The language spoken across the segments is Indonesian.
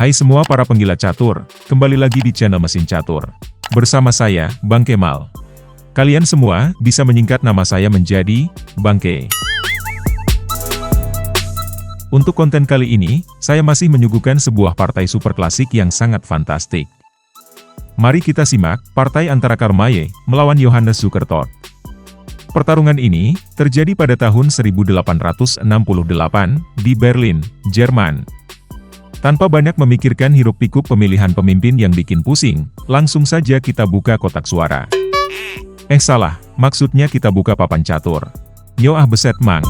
Hai semua para penggila catur, kembali lagi di channel Mesin Catur. Bersama saya, Bang Kemal. Kalian semua bisa menyingkat nama saya menjadi Bang Ke. Untuk konten kali ini, saya masih menyuguhkan sebuah partai super klasik yang sangat fantastik. Mari kita simak partai antara Karlmaye melawan Johannes Zukertort. Pertarungan ini terjadi pada tahun 1868 di Berlin, Jerman. Tanpa banyak memikirkan hiruk-pikuk pemilihan pemimpin yang bikin pusing, langsung saja kita buka kotak suara. Salah, maksudnya kita buka papan catur. Yo beset mang.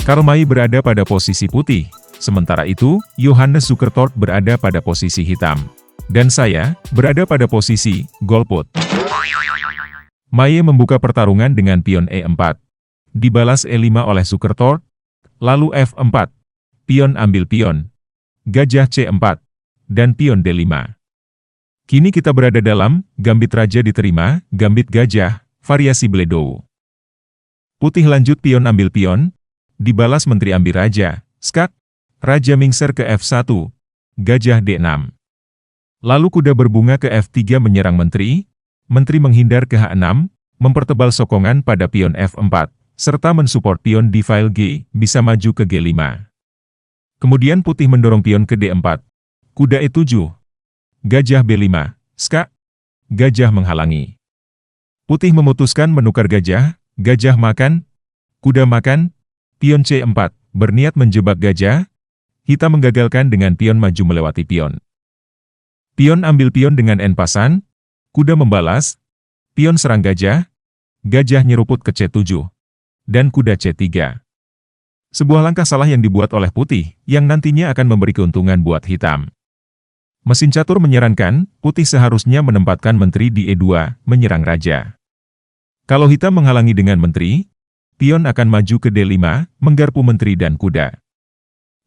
Karlmaye berada pada posisi putih, sementara itu, Johannes Zukertort berada pada posisi hitam. Dan saya, berada pada posisi golput. Maye membuka pertarungan dengan pion E4. Dibalas E5 oleh Zukertort. Lalu F4, pion ambil pion, gajah C4, dan pion D5. Kini kita berada dalam, gambit raja diterima, gambit gajah, variasi Bledow. Putih lanjut pion ambil pion, dibalas menteri ambil raja, skak, raja mingser ke F1, gajah D6. Lalu kuda berbunga ke F3 menyerang menteri, menteri menghindar ke H6, mempertebal sokongan pada pion F4. Serta mensupport pion di file G, bisa maju ke G5. Kemudian putih mendorong pion ke D4. Kuda E7. Gajah B5. Skak. Gajah menghalangi. Putih memutuskan menukar gajah, gajah makan, kuda makan, pion C4, berniat menjebak gajah, hitam menggagalkan dengan pion maju melewati pion. Pion ambil pion dengan N pasan, kuda membalas, pion serang gajah, gajah nyeruput ke C7. Dan kuda C3. Sebuah langkah salah yang dibuat oleh putih, yang nantinya akan memberi keuntungan buat hitam. Mesin catur menyarankan, putih seharusnya menempatkan menteri di E2, menyerang raja. Kalau hitam menghalangi dengan menteri, pion akan maju ke D5, menggarpu menteri dan kuda.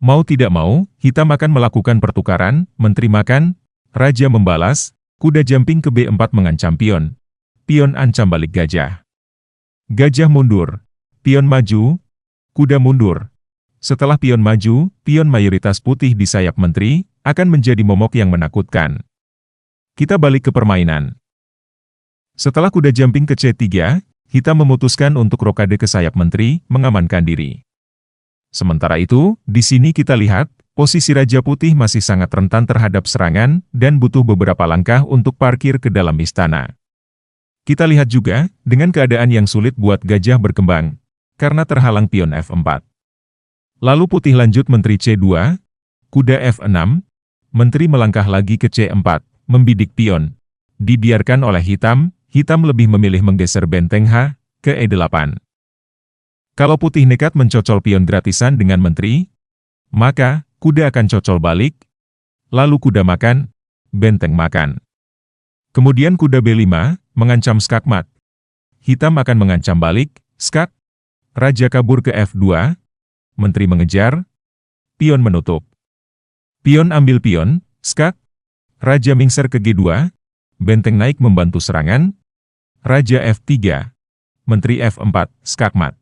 Mau tidak mau, hitam akan melakukan pertukaran, menteri makan, raja membalas, kuda jumping ke B4 mengancam pion. Pion ancam balik gajah. Gajah mundur. Pion maju, kuda mundur. Setelah pion maju, pion mayoritas putih di sayap menteri, akan menjadi momok yang menakutkan. Kita balik ke permainan. Setelah kuda jumping ke C3, hitam memutuskan untuk rokade ke sayap menteri, mengamankan diri. Sementara itu, di sini kita lihat, posisi Raja Putih masih sangat rentan terhadap serangan, dan butuh beberapa langkah untuk parkir ke dalam istana. Kita lihat juga, dengan keadaan yang sulit buat gajah berkembang, karena terhalang pion F4. Lalu putih lanjut menteri C2, kuda F6, menteri melangkah lagi ke C4, membidik pion. Dibiarkan oleh hitam, hitam lebih memilih menggeser benteng H, ke E8. Kalau putih nekat mencocol pion gratisan dengan menteri, maka, kuda akan cocol balik, lalu kuda makan, benteng makan. Kemudian kuda B5, mengancam skakmat. Hitam akan mengancam balik, skak, raja kabur ke F2, menteri mengejar, pion menutup. Pion ambil pion, skak, raja mingser ke G2, benteng naik membantu serangan, raja F3, menteri F4, skakmat.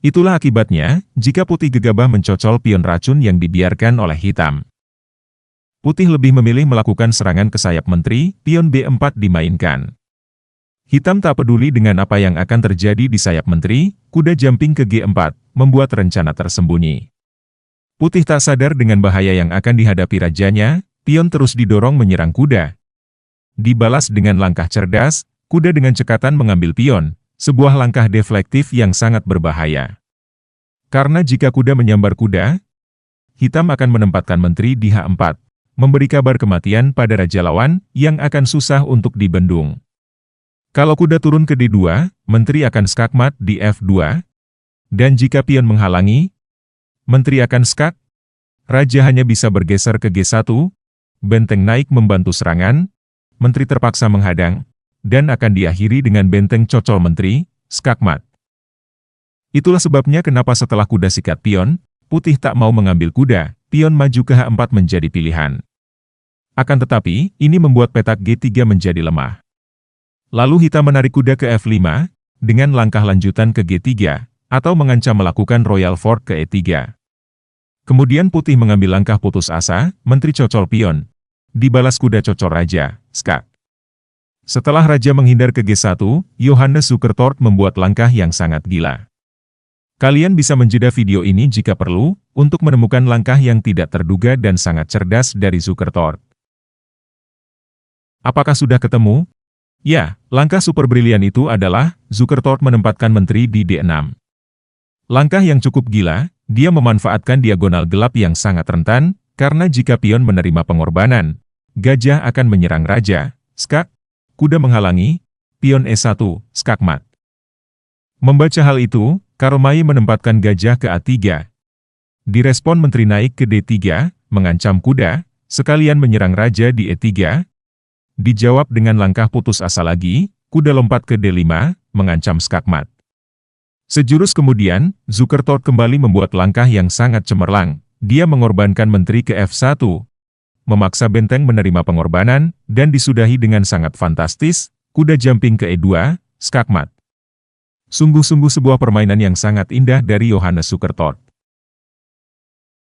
Itulah akibatnya, jika putih gegabah mencocol pion racun yang dibiarkan oleh hitam. Putih lebih memilih melakukan serangan ke sayap menteri, pion B4 dimainkan. Hitam tak peduli dengan apa yang akan terjadi di sayap menteri, kuda jumping ke G4, membuat rencana tersembunyi. Putih tak sadar dengan bahaya yang akan dihadapi rajanya, pion terus didorong menyerang kuda. Dibalas dengan langkah cerdas, kuda dengan cekatan mengambil pion, sebuah langkah deflektif yang sangat berbahaya. Karena jika kuda menyambar kuda, hitam akan menempatkan menteri di H4, memberi kabar kematian pada raja lawan, yang akan susah untuk dibendung. Kalau kuda turun ke D2, menteri akan skakmat di F2, dan jika pion menghalangi, menteri akan skak, raja hanya bisa bergeser ke G1, benteng naik membantu serangan, menteri terpaksa menghadang, dan akan diakhiri dengan benteng cocol menteri, skakmat. Itulah sebabnya kenapa setelah kuda sikat pion, putih tak mau mengambil kuda, pion maju ke H4 menjadi pilihan. Akan tetapi, ini membuat petak G3 menjadi lemah. Lalu hitam menarik kuda ke F5, dengan langkah lanjutan ke G3, atau mengancam melakukan royal fork ke E3. Kemudian putih mengambil langkah putus asa, menteri cocol pion. Dibalas kuda cocol raja, skak. Setelah raja menghindar ke G1, Johannes Zukertort membuat langkah yang sangat gila. Kalian bisa menjeda video ini jika perlu, untuk menemukan langkah yang tidak terduga dan sangat cerdas dari Zukertort. Apakah sudah ketemu? Ya, langkah super brilian itu adalah, Zukertort menempatkan menteri di D6. Langkah yang cukup gila, dia memanfaatkan diagonal gelap yang sangat rentan, karena jika pion menerima pengorbanan, gajah akan menyerang raja, skak, kuda menghalangi, pion E1, skakmat. Membaca hal itu, Karomai menempatkan gajah ke A3. Direspon menteri naik ke D3, mengancam kuda, sekalian menyerang raja di E3. Dijawab dengan langkah putus asa lagi, kuda lompat ke D5, mengancam skakmat. Sejurus kemudian, Zukertort kembali membuat langkah yang sangat cemerlang. Dia mengorbankan menteri ke F1, memaksa benteng menerima pengorbanan, dan disudahi dengan sangat fantastis, kuda jumping ke E2, skakmat. Sungguh-sungguh sebuah permainan yang sangat indah dari Johannes Zukertort.